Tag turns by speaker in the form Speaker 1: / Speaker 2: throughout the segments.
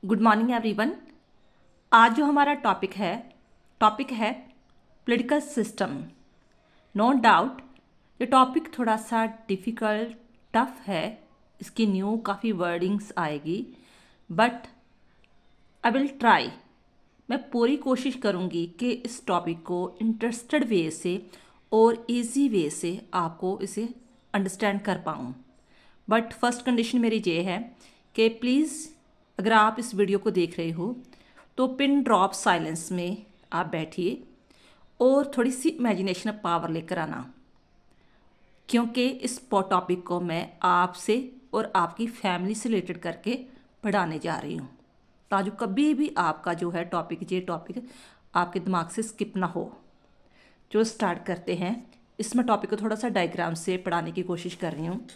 Speaker 1: Good morning everyone. आज जो हमारा टॉपिक है पॉलिटिकल सिस्टम। नो डाउट ये टॉपिक थोड़ा सा डिफ़िकल्ट टफ है। इसकी न्यू काफ़ी वर्डिंग्स आएगी, बट आई विल ट्राई। मैं पूरी कोशिश करूँगी कि इस टॉपिक को इंटरेस्टेड वे से और इजी वे से आपको इसे अंडरस्टैंड कर पाऊँ। बट फर्स्ट कंडीशन मेरी ये है कि प्लीज़ अगर आप इस वीडियो को देख रहे हो तो पिन ड्रॉप साइलेंस में आप बैठिए और थोड़ी सी इमेजिनेशन पावर लेकर आना, क्योंकि इस टॉपिक को मैं आपसे और आपकी फैमिली से रिलेटेड करके पढ़ाने जा रही हूँ, ताकि कभी भी आपका जो है ये टॉपिक आपके दिमाग से स्किप ना हो। जो स्टार्ट करते हैं, इसमें टॉपिक को थोड़ा सा डायग्राम से पढ़ाने की कोशिश कर रही हूँ।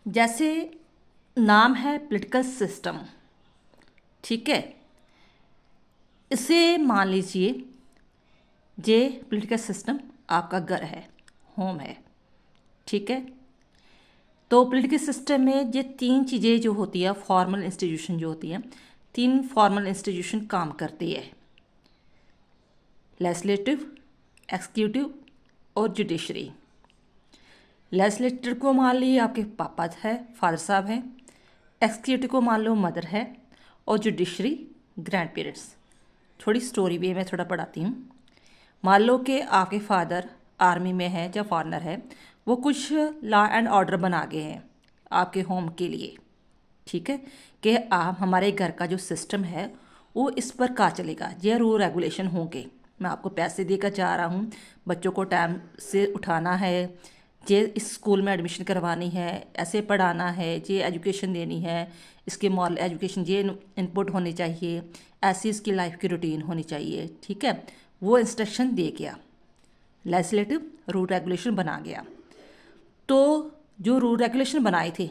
Speaker 1: जैसे नाम है पॉलिटिकल सिस्टम, ठीक है। इसे मान लीजिए ये पॉलिटिकल सिस्टम आपका घर है, होम है, ठीक है। तो पॉलिटिकल सिस्टम में ये तीन चीज़ें जो होती है, फॉर्मल इंस्टीट्यूशन जो होती हैं, तीन फॉर्मल इंस्टीट्यूशन काम करती है: लेजिस्लेटिव, एग्जीक्यूटिव और जुडिशरी। लेजिस्लेटिव को मान लीजिए आपके पापा है, फादर साहब हैं। एग्जीक्यूटिव को मान लो मदर है, और जुडिशरी ग्रैंड पेरेंट्स। थोड़ी स्टोरी भी मैं थोड़ा पढ़ाती हूँ। मान लो कि आपके फादर आर्मी में है या फॉरनर है, वो कुछ लॉ एंड ऑर्डर बना गए हैं आपके होम के लिए, ठीक है, कि आप हमारे घर का जो सिस्टम है वो इस पर का चलेगा, ये रूल रेगुलेशन होंगे। मैं आपको पैसे देकर जा रहा हूँ, बच्चों को टाइम से उठाना है, ये इस स्कूल में एडमिशन करवानी है, ऐसे पढ़ाना है, ये एजुकेशन देनी है, इसके मॉरल एजुकेशन ये इनपुट होनी चाहिए, ऐसी इसकी लाइफ की रूटीन होनी चाहिए, ठीक है। वो इंस्ट्रक्शन दे गया, लेजिस्लेटिव रूल रेगुलेशन बना गया। तो जो रूल रेगुलेशन बनाए थे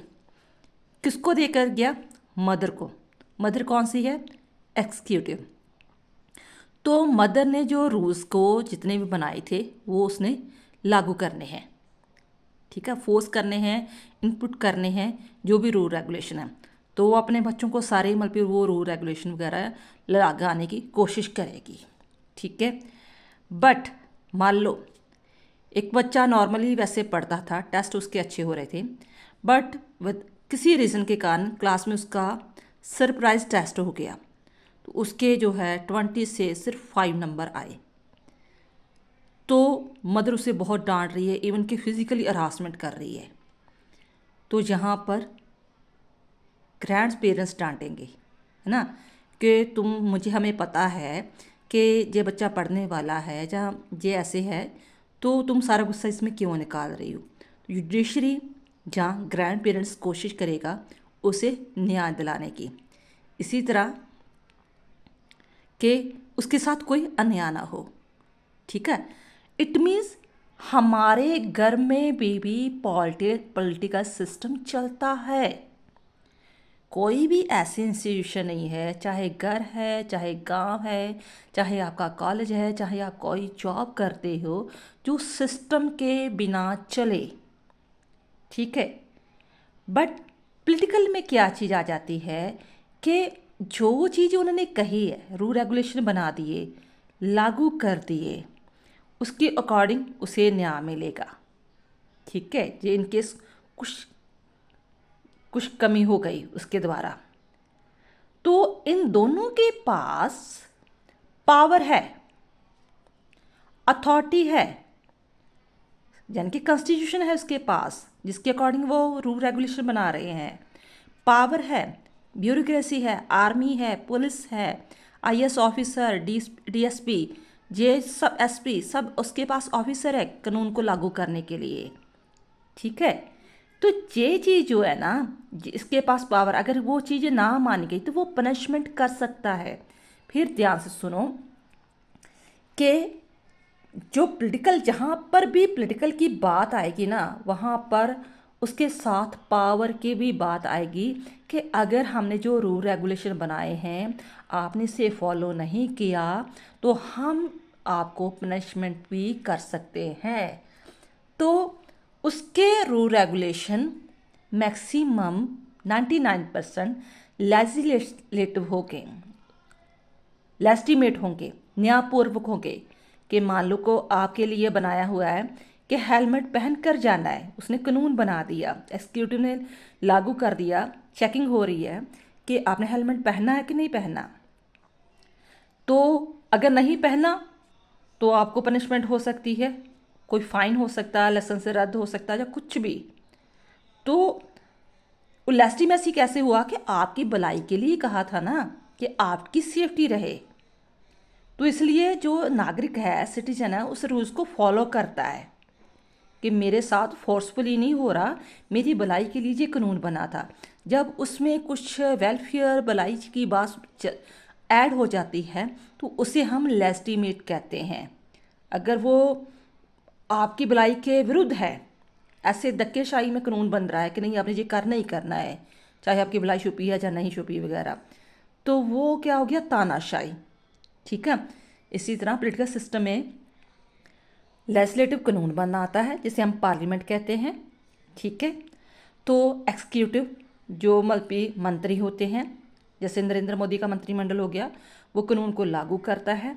Speaker 1: किसको देकर गया? मदर को। मदर कौन सी है? एग्जीक्यूटिव। तो मदर ने जो रूल्स को जितने भी बनाए थे वो उसने लागू करने हैं, ठीक है, फोर्स करने हैं, इनपुट करने हैं, जो भी रूल रेगुलेशन है। तो वो अपने बच्चों को सारे मतलब वो रूल रेगुलेशन वगैरह लगाने की कोशिश करेगी, ठीक है। बट मान लो एक बच्चा नॉर्मली वैसे पढ़ता था, टेस्ट उसके अच्छे हो रहे थे, बट किसी रीज़न के कारण क्लास में उसका सरप्राइज टेस्ट हो गया, तो उसके जो है 20 से सिर्फ 5 नंबर आए। तो मदर उसे बहुत डांट रही है, इवन कि फिज़िकली हरासमेंट कर रही है। तो यहाँ पर ग्रैंड पेरेंट्स डांटेंगे, है ना, कि हमें पता है कि ये बच्चा पढ़ने वाला है, जहाँ ये ऐसे है, तो तुम सारा गुस्सा इसमें क्यों निकाल रही हो। तो जुडिशरी जहाँ ग्रैंड पेरेंट्स कोशिश करेगा उसे न्याय दिलाने की, इसी तरह कि उसके साथ कोई अन्याय ना हो, ठीक है। इट मीन्स हमारे घर में भी पॉलिटिकल सिस्टम चलता है। कोई भी ऐसी इंस्टीट्यूशन नहीं है, चाहे घर है, चाहे गांव है, चाहे आपका कॉलेज है, चाहे आप कोई जॉब करते हो, जो सिस्टम के बिना चले, ठीक है। बट पॉलिटिकल में क्या चीज़ आ जाती है कि जो चीज़ उन्होंने कही है, रूल रेगुलेशन बना दिए, लागू कर दिए, उसके अकॉर्डिंग उसे न्याय मिलेगा, ठीक है। जे इनकेस कुछ कुछ कमी हो गई उसके द्वारा, तो इन दोनों के पास पावर है, अथॉरिटी है, यानी कि कॉन्स्टिट्यूशन है उसके पास, जिसके अकॉर्डिंग वो रूल रेगुलेशन बना रहे हैं। पावर है, ब्यूरोक्रेसी है, आर्मी है, पुलिस है, आईएएस ऑफिसर, डीएसपी, ये सब एसपी, सब उसके पास ऑफिसर है कानून को लागू करने के लिए, ठीक है। तो ये चीज़ जो है ना, इसके पास पावर, अगर वो चीज़ें ना मानी गई तो वो पनिशमेंट कर सकता है। फिर ध्यान से सुनो कि जो पॉलिटिकल, जहाँ पर भी पॉलिटिकल की बात आएगी ना, वहाँ पर उसके साथ पावर की भी बात आएगी कि अगर हमने जो रूल रेगुलेशन बनाए हैं आपने इसे फॉलो नहीं किया तो हम आपको पनिशमेंट भी कर सकते हैं। तो उसके रूल रेगुलेशन मैक्सिमम 99% लेजिस्लेटिव होंगे, लेस्टिमेट होंगे, न्यायपूर्वक होंगे कि मान लो को आपके लिए बनाया हुआ है कि हेलमेट पहन कर जाना है, उसने कानून बना दिया, एग्जीक्यूटिव ने लागू कर दिया, चेकिंग हो रही है कि आपने हेलमेट पहना है कि नहीं पहना। तो अगर नहीं पहना तो आपको पनिशमेंट हो सकती है, कोई फाइन हो सकता है, लाइसेंस से रद्द हो सकता है या कुछ भी। तो लेस्टिमेसी कैसे हुआ कि आपकी भलाई के लिए कहा था ना कि आपकी सेफ्टी रहे। तो इसलिए जो नागरिक है, सिटीजन है, उस रूल्स को फॉलो करता है कि मेरे साथ फोर्सफुली नहीं हो रहा, मेरी भलाई के लिए ये कानून बना था। जब उसमें कुछ वेलफेयर भलाई की बात ऐड हो जाती है तो उसे हम लेस्टिमेट कहते हैं। अगर वो आपकी भलाई के विरुद्ध है, ऐसे धक्केशाही में कानून बन रहा है कि नहीं आपने ये करना ही करना है, चाहे आपकी भलाई छुपी है या नहीं छुपी वगैरह, तो वो क्या हो गया, तानाशाही। ठीक है। इसी तरह पॉलिटिकल सिस्टम में लेजिस्लेटिव कानून बनाता है जिसे हम पार्लियामेंट कहते हैं। ठीक है। तो एग्जीक्यूटिव जो मंत्री होते हैं, जैसे नरेंद्र मोदी का मंत्रिमंडल हो गया, वो कानून को लागू करता है।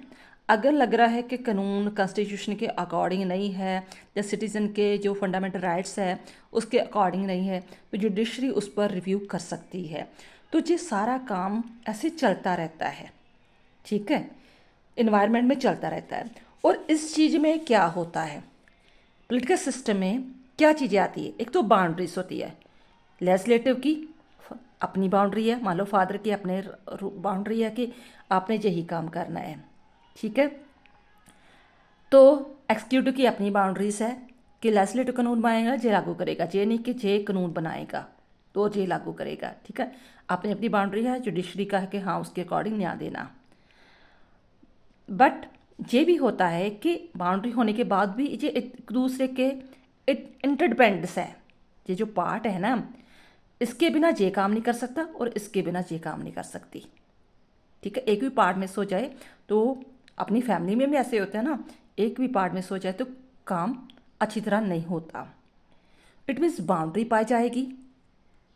Speaker 1: अगर लग रहा है कि कानून कॉन्स्टिट्यूशन के अकॉर्डिंग नहीं है या सिटीज़न के जो फंडामेंटल राइट्स है उसके अकॉर्डिंग नहीं है, तो जुडिशरी उस पर रिव्यू कर सकती है। तो ये सारा काम ऐसे चलता रहता है। ठीक है। इन्वायरमेंट में चलता रहता है। और इस चीज़ में क्या होता है, पॉलिटिकल सिस्टम में क्या चीज़ें आती है, एक तो बाउंड्रीज होती है, लेजिस्लेटिव की अपनी बाउंड्री है, मान लो फादर की अपने बाउंड्री है कि आपने यही काम करना है। ठीक है। तो एग्जीक्यूटिव की अपनी बाउंड्रीज है कि लेजिस्लेटिव कानून बनाएगा, जे लागू करेगा, जे नहीं कि जे कानून बनाएगा तो जे लागू करेगा। ठीक है। अपनी अपनी बाउंड्री है। जुडिशरी का है कि हाँ उसके अकॉर्डिंग न्याय देना। बट ये भी होता है कि बाउंड्री होने के बाद भी ये एक दूसरे के इंटरडिपेंडेंस है। ये जो पार्ट है ना, इसके बिना ये काम नहीं कर सकता और इसके बिना ये काम नहीं कर सकती। ठीक है। एक भी पार्ट मिस हो जाए तो, अपनी फैमिली में भी ऐसे होता है ना, एक भी पार्ट मिस हो जाए तो काम अच्छी तरह नहीं होता। इट मीन्स बाउंड्री पाई जाएगी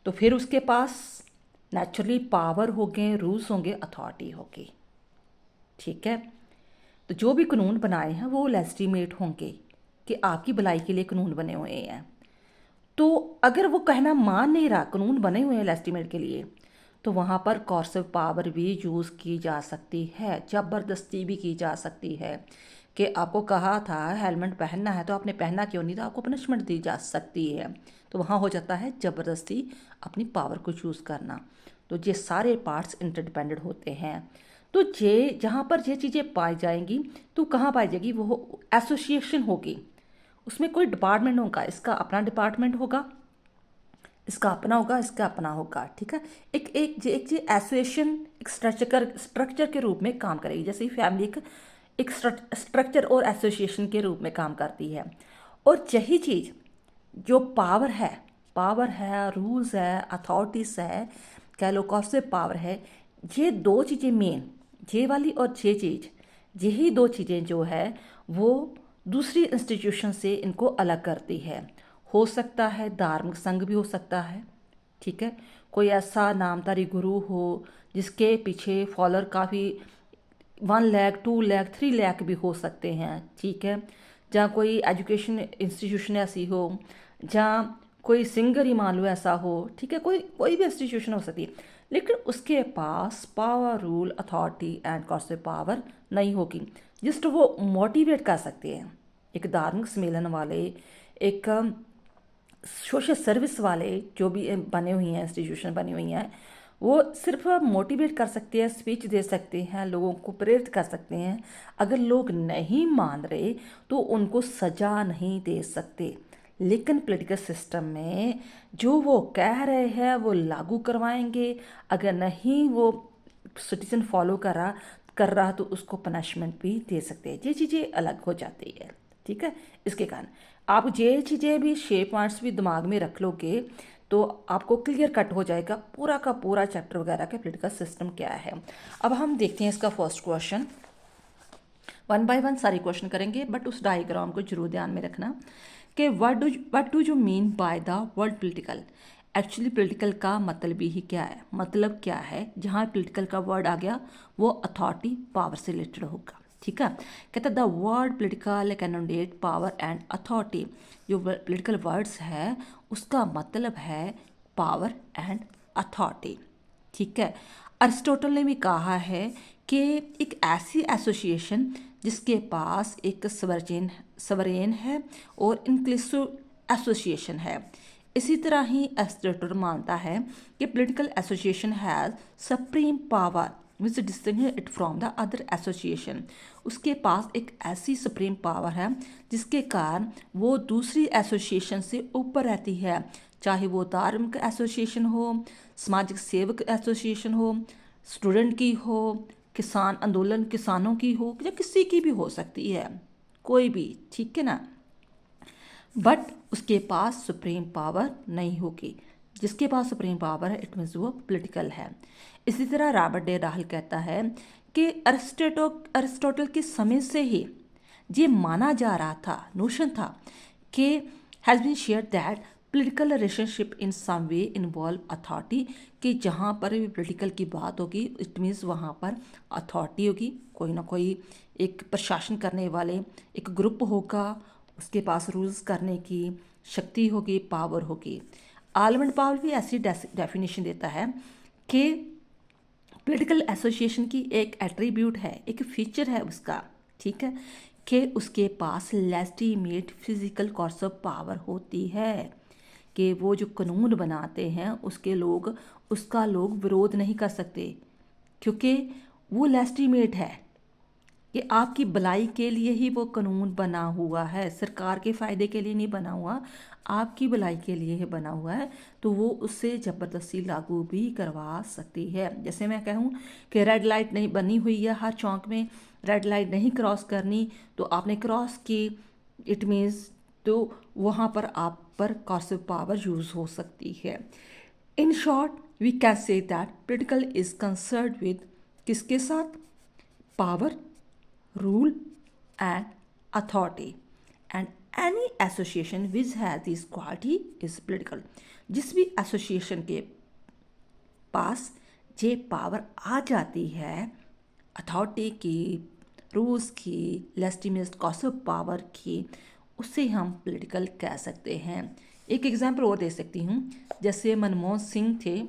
Speaker 1: तो फिर उसके पास नेचुरली पावर होंगे, रूल्स होंगे, अथॉरिटी होगी। ठीक है। तो जो भी कानून बनाए हैं वो लेजिटिमेट होंगे कि आपकी भलाई के लिए कानून बने हुए हैं। तो अगर वो कहना मान नहीं रहा, कानून बने हुए हैं लेजिटिमेट के लिए, तो वहाँ पर कोर्सिव पावर भी यूज़ की जा सकती है, ज़बरदस्ती भी की जा सकती है कि आपको कहा था हेलमेट पहनना है तो आपने पहना क्यों नहीं, तो आपको पनिशमेंट दी जा सकती है। तो वहाँ हो जाता है ज़बरदस्ती अपनी पावर को चूज़ करना। तो ये सारे पार्ट्स इंटरडिपेंडेंट होते हैं। तो ये जहाँ पर ये चीज़ें पाई जाएंगी तो कहाँ पाई जाएगी, वो एसोसिएशन होगी, उसमें कोई डिपार्टमेंट होगा, इसका अपना डिपार्टमेंट होगा, इसका अपना होगा, इसका अपना होगा। ठीक है। एक एक एक एसोसिएशन एक स्ट्रक्चर के रूप में काम करेगी, जैसे फैमिली एक स्ट्रक्चर और एसोसिएशन के रूप में काम करती है। और यही चीज़ जो पावर है, रूल्स है, अथॉरिटीज़ है, कह लो कॉर्पोरेट पावर है, ये दो चीज़ें मेन, ये वाली और ये चीज़, यही दो चीज़ें जो है वो दूसरी इंस्टीट्यूशन से इनको अलग करती है। हो सकता है धार्मिक संघ भी हो सकता है। ठीक है। कोई ऐसा नामधारी गुरु हो जिसके पीछे फॉलोअर काफ़ी 1 लाख 2 लाख 3 लाख भी हो सकते हैं। ठीक है। जहाँ कोई एजुकेशन इंस्टीट्यूशन ऐसी हो, जहाँ कोई सिंगर ही मान लो ऐसा हो। ठीक है। कोई भी इंस्टीट्यूशन हो सकती है, लेकिन उसके पास power, rule, authority and corporate power नहीं होगी। जस्ट वो मोटिवेट कर सकते हैं। एक धार्मिक सम्मेलन वाले, एक सोशल सर्विस वाले जो भी बने हुए हैं, इंस्टीट्यूशन बनी हुई हैं, वो सिर्फ मोटिवेट कर सकते हैं, स्पीच दे सकते हैं, लोगों को प्रेरित कर सकते हैं। अगर लोग नहीं मान रहे तो उनको सज़ा नहीं दे सकते। लेकिन पॉलिटिकल सिस्टम में जो वो कह रहे हैं वो लागू करवाएंगे। अगर नहीं वो सिटीजन फॉलो कर रहा तो उसको पनिशमेंट भी दे सकते हैं। ये चीज़ें अलग हो जाती है। ठीक है। इसके कारण आप ये चीज़ें भी शेप पॉइंट्स भी दिमाग में रख लोगे तो आपको क्लियर कट हो जाएगा पूरा का पूरा चैप्टर वगैरह का पॉलिटिकल सिस्टम क्या है। अब हम देखते हैं इसका फर्स्ट क्वेश्चन। 1 बाय 1 सारे क्वेश्चन करेंगे, बट उस डायग्राम को जरूर ध्यान में रखना कि what do you mean by the word political. Actually political का मतलब ही क्या है, मतलब क्या है, जहाँ पॉलिटिकल का वर्ड आ गया वो अथॉरिटी पावर से रिलेटेड होगा। ठीक है, कहता the word political connotate power and authority, जो पॉलिटिकल वर्ड्स है उसका मतलब है पावर एंड अथॉरिटी। ठीक है, अरिस्टोटल ने भी कहा है कि एक ऐसी एसोसिएशन जिसके पास एक सवरेन है और इंक्लूसिव एसोसिएशन है। इसी तरह ही एरिस्टोटल मानता है कि political association has supreme power which distinguish it from the other association. उसके पास एक ऐसी सुप्रीम पावर है जिसके कारण वो दूसरी एसोसिएशन से ऊपर रहती है, चाहे वो धार्मिक एसोसिएशन हो, सामाजिक सेवक एसोसिएशन हो, स्टूडेंट की हो, किसान आंदोलन किसानों की हो, या किसी की भी हो सकती है, कोई भी। ठीक है ना, बट उसके पास सुप्रीम पावर नहीं होगी। जिसके पास सुप्रीम पावर है इट मीन्स वो पॉलिटिकल है। इसी तरह रॉबर्ट डे राहल कहता है कि अरिस्टोटल के समय से ही ये माना जा रहा था, नोशन था कि has been share that political relationship in some way involve authority, कि जहाँ पर भी पॉलिटिकल की बात होगी इट मीन्स वहाँ पर अथॉरिटी होगी, कोई ना कोई एक प्रशासन करने वाले एक ग्रुप होगा, उसके पास रूल्स करने की शक्ति होगी, पावर होगी। आलमंड पावल भी ऐसी डेफिनेशन देता है कि पॉलिटिकल एसोसिएशन की एक एट्रीब्यूट है, एक फीचर है उसका, ठीक है, कि उसके पास legitimate physical course of power होती है, कि वो जो कानून बनाते हैं उसका लोग विरोध नहीं कर सकते, क्योंकि वो लेजिटिमेट है कि आपकी भलाई के लिए ही वो कानून बना हुआ है, सरकार के फ़ायदे के लिए नहीं बना हुआ, आपकी भलाई के लिए ही बना हुआ है, तो वो उससे ज़बरदस्ती लागू भी करवा सकती है। जैसे मैं कहूँ कि रेड लाइट नहीं बनी हुई है, हर चौक में रेड लाइट नहीं क्रॉस करनी, तो आपने क्रॉस की, इट मीन्स तो वहाँ पर आप पर कॉर्सिव पावर यूज़ हो सकती है। In short we can say that political is concern with किसके साथ, power, rule and authority, and any association which has this quality is political। जिस भी एसोसिएशन के पास ये पावर आ जाती है अथॉरिटी की, रूल्स की, लेजिटिमेट कॉज ऑफ पावर की, उसे हम पॉलिटिकल कह सकते हैं। एक एग्जांपल और दे सकती हूँ, जैसे मनमोहन सिंह थे,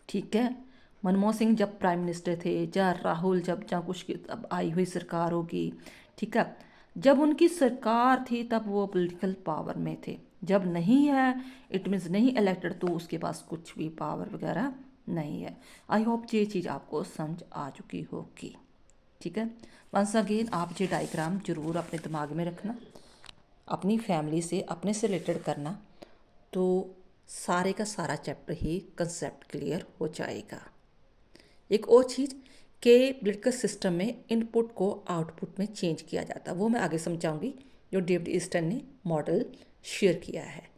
Speaker 1: ठीक है, मनमोहन सिंह जब प्राइम मिनिस्टर थे, या राहुल जब कुछ की अब आई हुई सरकार होगी, ठीक है, जब उनकी सरकार थी तब वो पॉलिटिकल पावर में थे, जब नहीं है इट मीन्स नहीं इलेक्टेड, तो उसके पास कुछ भी पावर वगैरह नहीं है। आई होप ये चीज़ आपको समझ आ चुकी होगी। ठीक है, वंस अगेन आप ये डायग्राम ज़रूर अपने दिमाग में रखना, अपनी फैमिली से अपने से रिलेटेड करना, तो सारे का सारा चैप्टर ही कंसेप्ट क्लियर हो जाएगा। एक और चीज़ कि पॉलिटिकल सिस्टम में इनपुट को आउटपुट में चेंज किया जाता है, वो मैं आगे समझाऊंगी, जो डेविड ईस्टन ने मॉडल शेयर किया है।